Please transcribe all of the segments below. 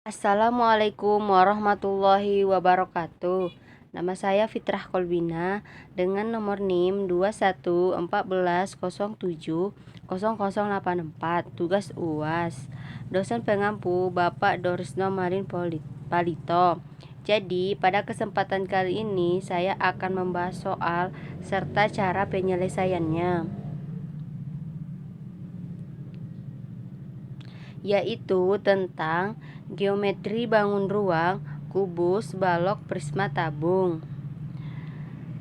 Assalamualaikum warahmatullahi wabarakatuh. Nama saya Fitrah Kolbina dengan nomor NIM 2114070084. Tugas UAS. Dosen pengampu Bapak Dorisno Marin Palito. Jadi, pada kesempatan kali ini saya akan membahas soal serta cara penyelesaiannya, yaitu tentang geometri bangun ruang, kubus, balok, prisma, tabung.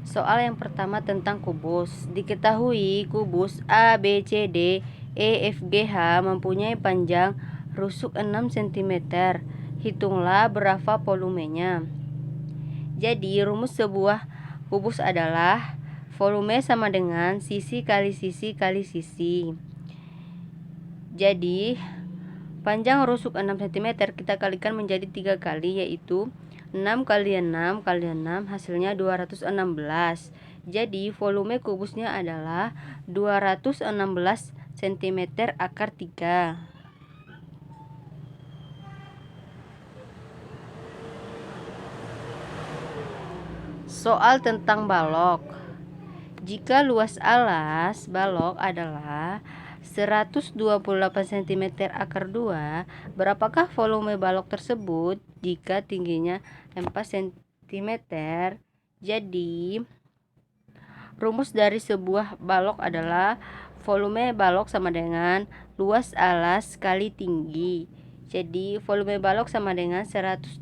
Soal yang pertama tentang kubus. Diketahui kubus A, B, C, D, E, F, G, H mempunyai panjang rusuk 6 cm. Hitunglah berapa volumenya. Jadi rumus sebuah kubus adalah volume sama dengan sisi kali sisi kali sisi. Jadi panjang rusuk 6 cm kita kalikan menjadi 3 kali, yaitu 6 kali 6 kali 6 hasilnya 216. Jadi volume kubusnya adalah 216 cm akar 3. Soal tentang balok. Jika luas alas balok adalah 128 cm akar 2, berapakah volume balok tersebut jika tingginya 4 cm? Jadi rumus dari sebuah balok adalah volume balok sama dengan luas alas kali tinggi. Jadi volume balok sama dengan 128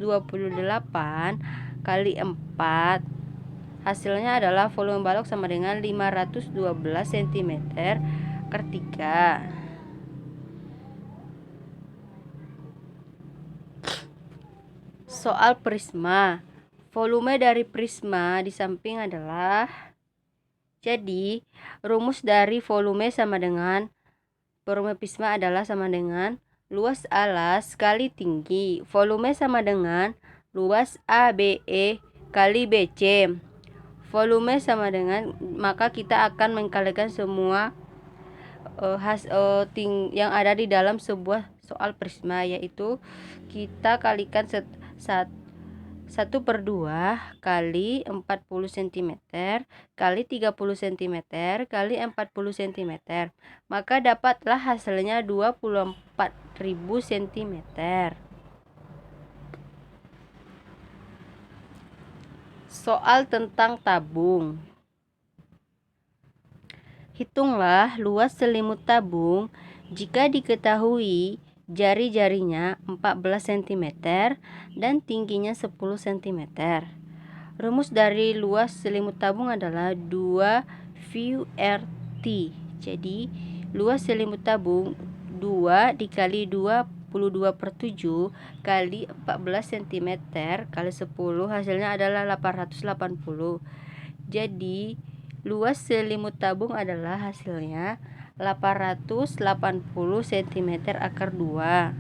kali 4. Hasilnya adalah volume balok sama dengan 512 cm per 3. Soal prisma. Volume dari prisma di samping adalah, jadi rumus dari volume prisma adalah sama dengan luas alas kali tinggi. Volume sama dengan luas ABE kali BC. Volume sama dengan, maka kita akan mengkalikan semua yang ada di dalam sebuah soal prisma, yaitu kita kalikan 1/2 kali 40 cm kali 30 cm kali 40 cm, maka dapatlah hasilnya 24.000 cm. Soal tentang tabung. Hitunglah luas selimut tabung jika diketahui jari-jarinya 14 cm dan tingginya 10 cm. Rumus dari luas selimut tabung adalah 2 VRT. Jadi luas selimut tabung 2 dikali 22/7 kali 14 cm kali 10 hasilnya adalah 880. Jadi luas selimut tabung adalah hasilnya 880 cm akar 2.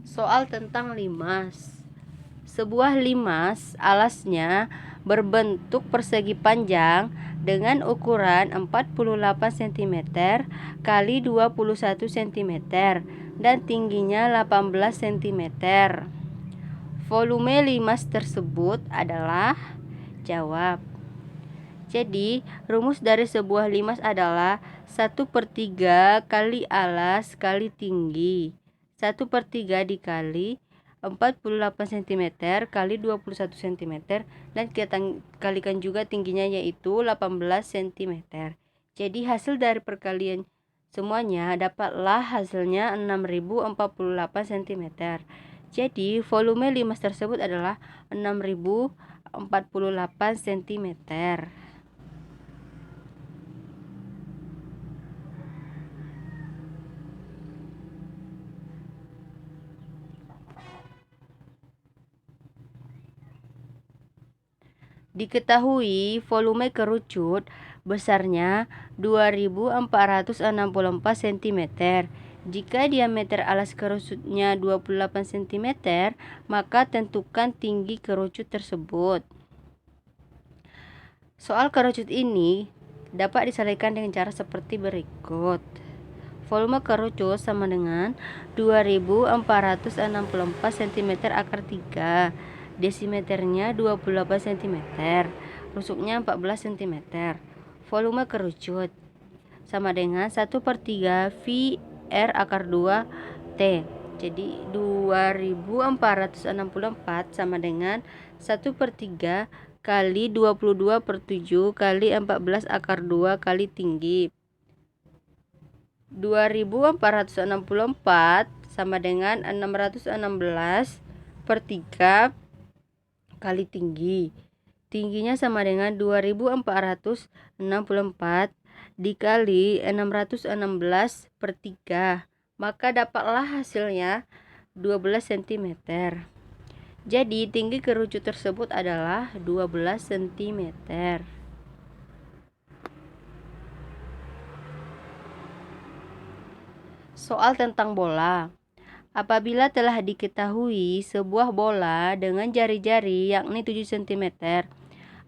Soal tentang limas. Sebuah limas alasnya berbentuk persegi panjang dengan ukuran 48 cm kali 21 cm dan tingginya 18 cm. Volume limas tersebut adalah, jawab. Jadi rumus dari sebuah limas adalah 1/3 kali alas kali tinggi. 1/3 dikali 48 cm kali 21 cm dan kita kalikan juga tingginya, yaitu 18 cm. Jadi hasil dari perkalian semuanya dapatlah hasilnya 6048 cm. Jadi volume limas tersebut adalah 6048 cm. Diketahui volume kerucut besarnya 2464 cm. Jika diameter alas kerucutnya 28 cm, maka tentukan tinggi kerucut tersebut. Soal kerucut ini dapat diselesaikan dengan cara seperti berikut. Volume kerucut sama dengan 2464 cm akar 3. Desimeternya 28 cm. Rusuknya 14 cm. Volume kerucut sama dengan 1/3 V R akar 2 T. Jadi 2464 sama dengan 1/3 kali 22/7 kali 14 akar 2 kali tinggi. 2464 sama dengan 616/3 kali tinggi. Tingginya sama dengan 2464 dikali 616/3. Maka dapatlah hasilnya 12 cm. Jadi tinggi kerucut tersebut adalah 12 cm. Soal tentang bola. Apabila telah diketahui sebuah bola dengan jari-jari yakni 7 cm,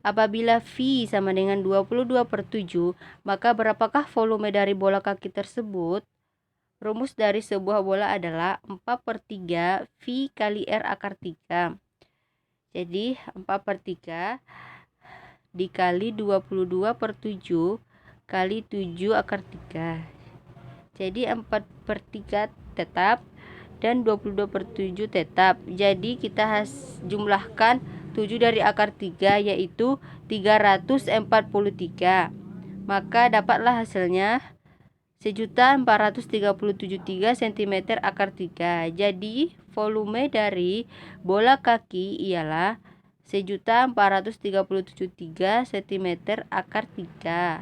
apabila V sama dengan 22/7, maka berapakah volume dari bola kaki tersebut? Rumus dari sebuah bola adalah 4/3 V kali R akar 3. Jadi 4/3 dikali 22/7 kali 7 akar 3. Jadi 4/3 tetap dan 22/7 tetap. Jadi kita jumlahkan 7 dari akar 3 yaitu 343. Maka dapatlah hasilnya 1.437.3 cm akar 3. Jadi volume dari bola kaki ialah 1.437.3 cm akar 3.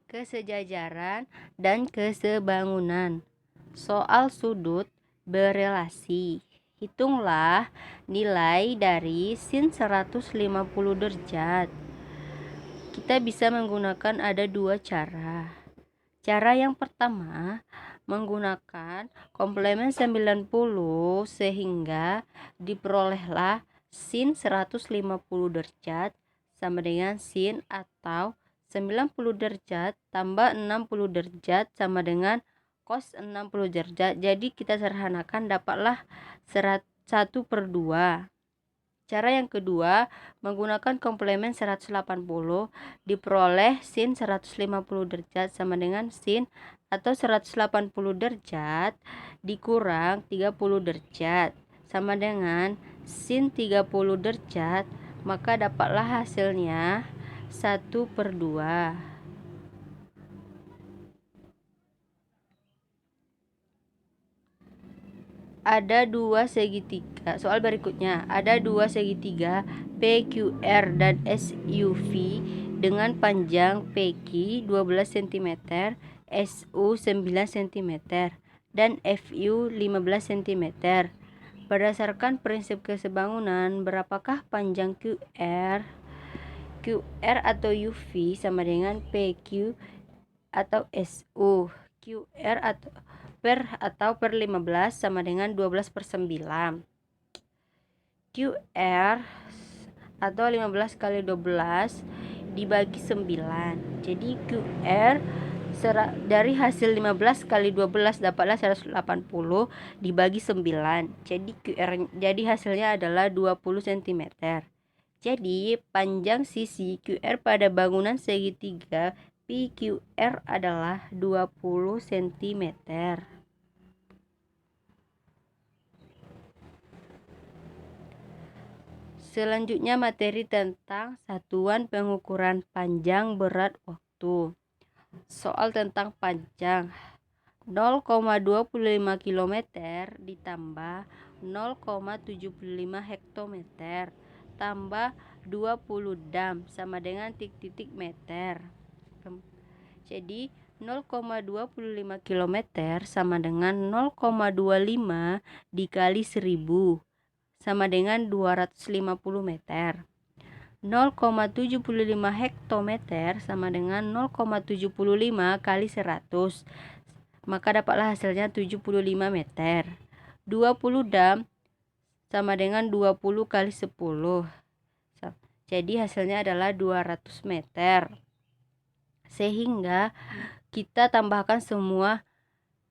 Kesejajaran dan kesebangunan. Soal sudut berelasi. Hitunglah nilai dari sin 150 derajat. Kita bisa menggunakan ada dua cara. Cara yang pertama menggunakan komplemen 90 sehingga diperolehlah sin 150 derajat sama dengan sin atau 90 derajat tambah 60 derajat sama dengan cos 60 derajat. Jadi kita sederhanakan dapatlah 1/2. Cara yang kedua menggunakan komplemen 180 diperoleh sin 150 derajat sama dengan sin atau 180 derajat dikurang 30 derajat sama dengan sin 30 derajat, maka dapatlah hasilnya 1/2. Ada dua segitiga. Soal berikutnya, ada dua segitiga PQR dan SUV dengan panjang PQ 12 cm, SU 9 cm, dan FU 15 cm. Berdasarkan prinsip kesebangunan, berapakah panjang QR atau UV sama dengan PQ atau SU. QR atau per 15 sama dengan 12/9. QR atau 15 kali 12 dibagi 9. Jadi QR dari hasil 15 kali 12 dapatlah 180 dibagi 9. Jadi hasilnya adalah 20 cm. Jadi panjang sisi QR pada bangunan segitiga PQR adalah 20 cm. Selanjutnya materi tentang satuan pengukuran panjang berat waktu. Soal tentang panjang. 0,25 km ditambah 0,75 hektometer tambah 20 dam sama dengan titik-titik meter. Jadi 0,25 km sama dengan 0,25 dikali 1000 sama dengan 250 meter. 0,75 hektometer sama dengan 0,75 kali 100. Maka dapatlah hasilnya 75 meter. 20 dam sama dengan 20 kali 10. Jadi hasilnya adalah 200 meter. Sehingga kita tambahkan semua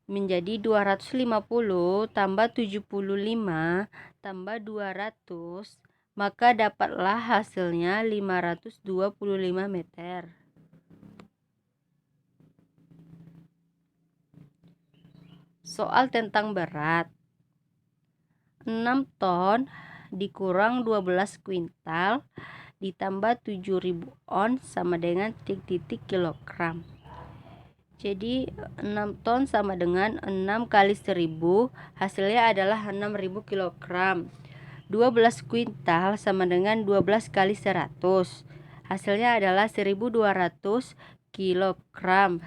menjadi 250 tambah 75 tambah 200, maka dapatlah hasilnya 525 meter. Soal tentang berat. 6 ton dikurang 12 kuintal ditambah 7.000 ons sama dengan titik kilogram. Jadi 6 ton sama dengan 6 kali 1000, hasilnya adalah 6.000 kilogram. 12 kuintal sama dengan 12 kali 100, hasilnya adalah 1.200 kilogram.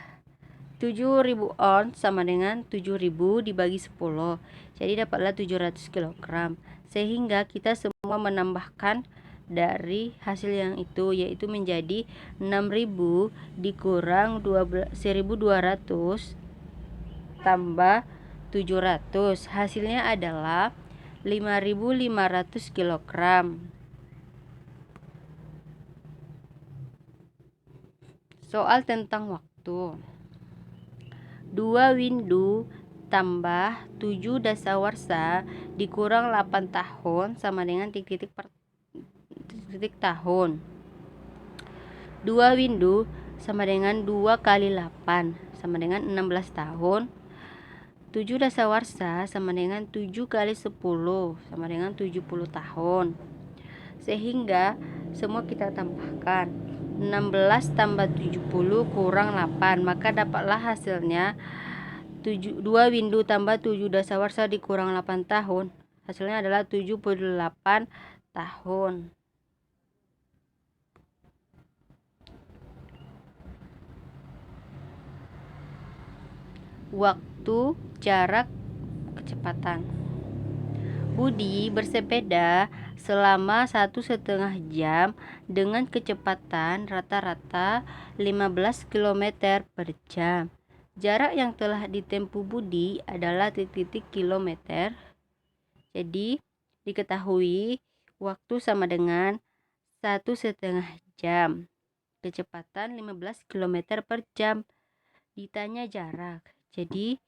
7.000 ons sama dengan 7.000 dibagi 10, jadi dapatlah 700 kilogram. Sehingga kita semua menambahkan dari hasil yang itu, yaitu menjadi 6.000 dikurang 1.200 tambah 700, hasilnya adalah 5.500 kilogram. Soal tentang waktu. 2 windu tambah 7 dasawarsa dikurang 8 tahun sama dengan titik tahun. 2 windu sama dengan 2 kali 8 sama dengan 16 tahun. 7 dasawarsa sama dengan 7 kali 10 sama dengan 70 tahun. Sehingga semua kita tambahkan 16 tambah 70 kurang 8, maka dapatlah hasilnya 2 windu tambah 7 dasawarsa dikurang 8 tahun, hasilnya adalah 78 tahun. Waktu, jarak, kecepatan. Budi bersepeda selama 1,5 jam dengan kecepatan rata-rata 15 km per jam. Jarak yang telah ditempuh Budi adalah titik kilometer. Jadi diketahui waktu sama dengan 1,5 jam, kecepatan 15 km per jam. Ditanya jarak, jadi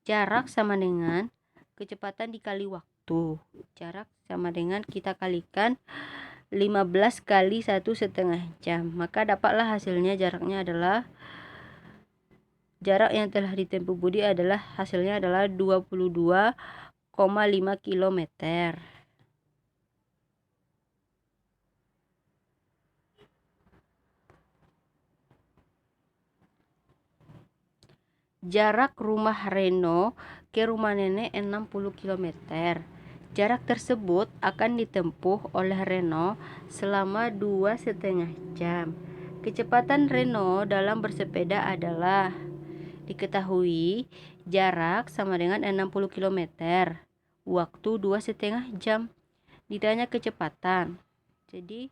jarak sama dengan kecepatan dikali waktu. Jarak sama dengan kita kalikan 15 kali 1,5 jam, maka dapatlah hasilnya jaraknya adalah, jarak yang telah ditempuh Budi adalah hasilnya adalah 22,5 km. Jarak rumah Reno ke rumah nenek 60 km. Jarak tersebut akan ditempuh oleh Reno selama 2,5 jam. Kecepatan Reno dalam bersepeda adalah, diketahui jarak sama dengan 60 km, waktu 2,5 jam. Ditanya kecepatan, jadi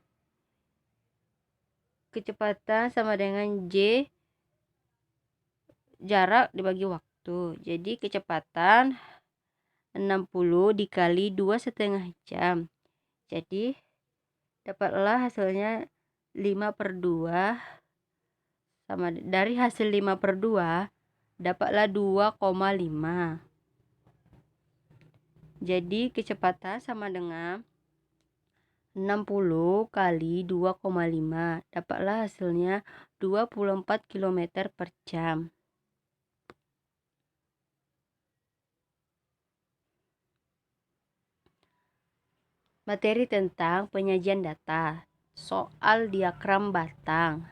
kecepatan sama dengan J jarak dibagi waktu. Jadi kecepatan 60 dikali 2,5 jam. Jadi dapatlah hasilnya 5/2, sama dari hasil 5/2 dapatlah 2,5. Jadi kecepatan sama dengan 60 kali 2,5, dapatlah hasilnya 24 km per jam. Materi tentang penyajian data. Soal diagram batang.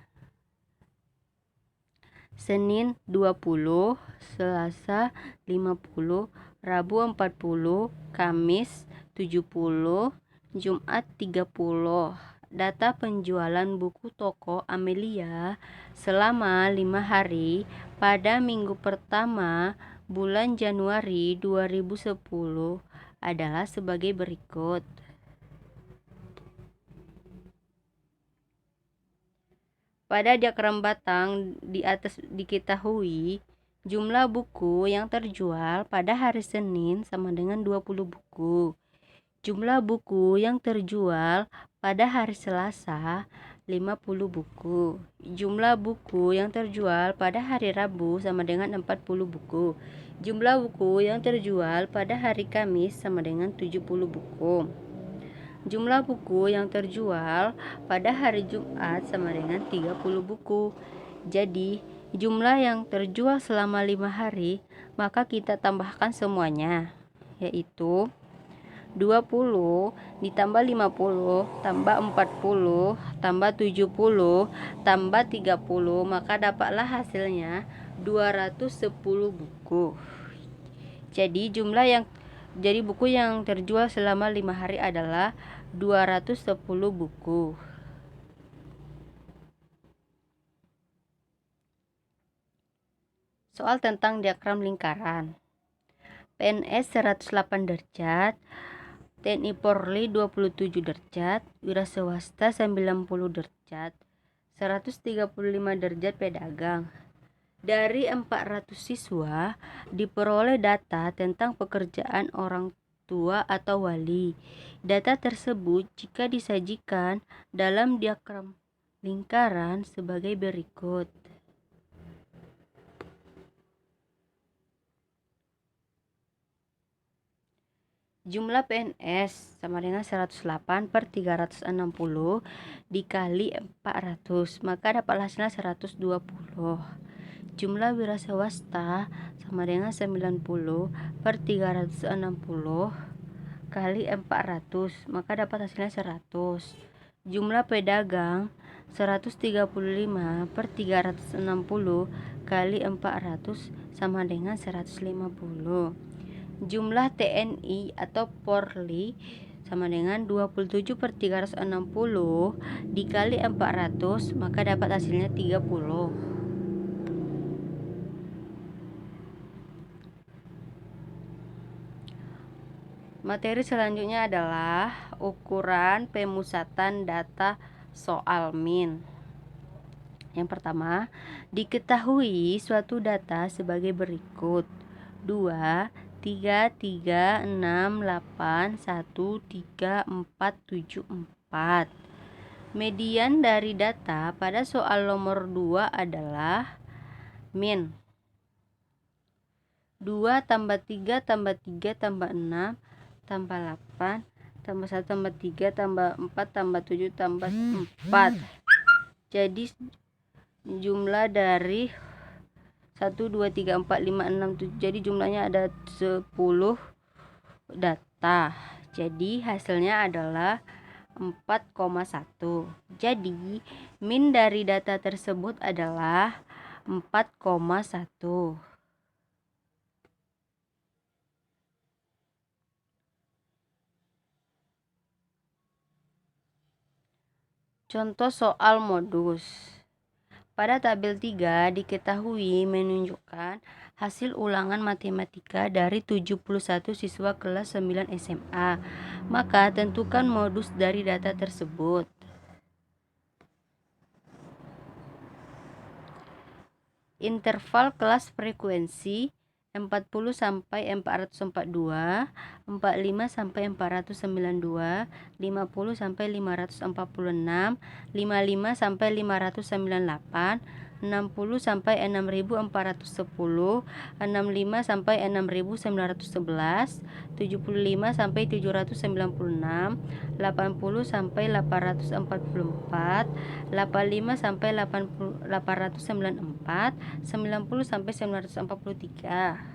Senin 20, Selasa 50, Rabu 40, Kamis 70, Jumat 30. Data penjualan buku toko Amelia selama 5 hari pada minggu pertama bulan Januari 2010 adalah sebagai berikut. Pada diagram batang di atas diketahui jumlah buku yang terjual pada hari Senin sama dengan 20 buku. Jumlah buku yang terjual Pada hari Selasa, 50 buku. Jumlah buku yang terjual pada hari Rabu sama dengan 40 buku. Jumlah buku yang terjual pada hari Kamis sama dengan 70 buku. Jumlah buku yang terjual pada hari Jumat sama dengan 30 buku. Jadi, jumlah yang terjual selama 5 hari, maka kita tambahkan semuanya, yaitu 20 ditambah 50 tambah 40 tambah 70 tambah 30, maka dapatlah hasilnya 210 buku. Jadi buku yang terjual selama 5 hari adalah 210 buku. Soal tentang diagram lingkaran. PNS 108 derajat, TNI Polri 27 derajat, wira swasta 90 derajat, 135 derajat pedagang. Dari 400 siswa diperoleh data tentang pekerjaan orang tua atau wali. Data tersebut jika disajikan dalam diagram lingkaran sebagai berikut. Jumlah PNS sama dengan 108 per 360 dikali 400, maka dapat hasilnya 120. Jumlah wira swasta sama dengan 90 per 360 kali 400, maka dapat hasilnya 100. Jumlah pedagang 135 per 360 kali 400 sama dengan 150. Jumlah TNI atau Polri sama dengan 27 per 360 dikali 400, maka dapat hasilnya 30. Materi selanjutnya adalah ukuran pemusatan data soal min. Yang pertama, diketahui suatu data sebagai berikut: 2, 3, 3, 6, 8, 1, 3, 4, 7, 4. Median dari data pada soal nomor 2 adalah min 2 tambah 3 tambah 3 tambah 6 tambah 8 tambah 1 tambah 3 tambah 4 tambah 7 tambah 4. Jadi jumlah dari 1, 2, 3, 4, 5, 6, 7. Jadi jumlahnya ada 10 data. Jadi hasilnya adalah 4,1. Jadi min dari data tersebut adalah 4,1. Contoh soal modus. Pada tabel 3 diketahui menunjukkan hasil ulangan matematika dari 71 siswa kelas 9 SMA. Maka tentukan modus dari data tersebut. Interval kelas frekuensi 40 sampai 442, 45 sampai 492, 50 sampai 546, 55 sampai 598, 60 sampai 6410, 65 sampai 6911, 75 sampai 796, 80 sampai 844, 85 sampai 894, 90 sampai 943.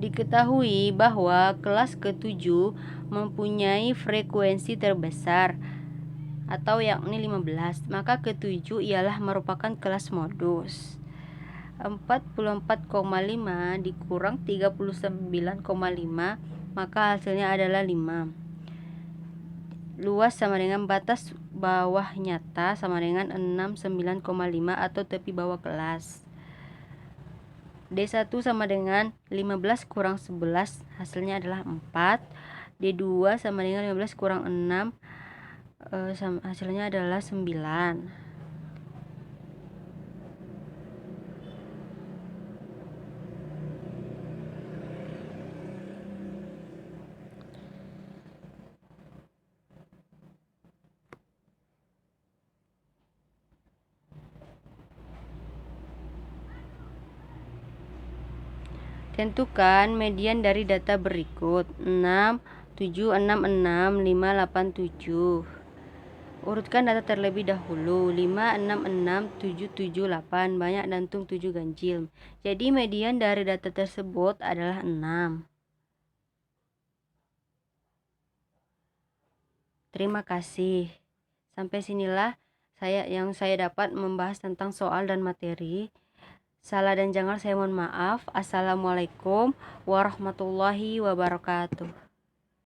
Diketahui bahwa kelas ke-7 mempunyai frekuensi terbesar atau yakni 15, maka ke-7 ialah merupakan kelas modus. 44,5 dikurang 39,5, maka hasilnya adalah 5. Luas sama dengan batas bawah nyata sama dengan 69,5 atau tepi bawah kelas. D1 sama dengan 15 kurang 11, hasilnya adalah 4. D2 sama dengan 15 kurang 6, hasilnya adalah 9. Tentukan median dari data berikut: 6, 7, 6, 6, 5, 8, 7. Urutkan data terlebih dahulu: 5, 6, 6, 7, 7, 8. Banyak dan tung 7 ganjil. Jadi median dari data tersebut adalah 6. Terima kasih. Sampai sinilah yang saya dapat membahas tentang soal dan materi. Salah dan janggal saya mohon maaf. Assalamualaikum warahmatullahi wabarakatuh.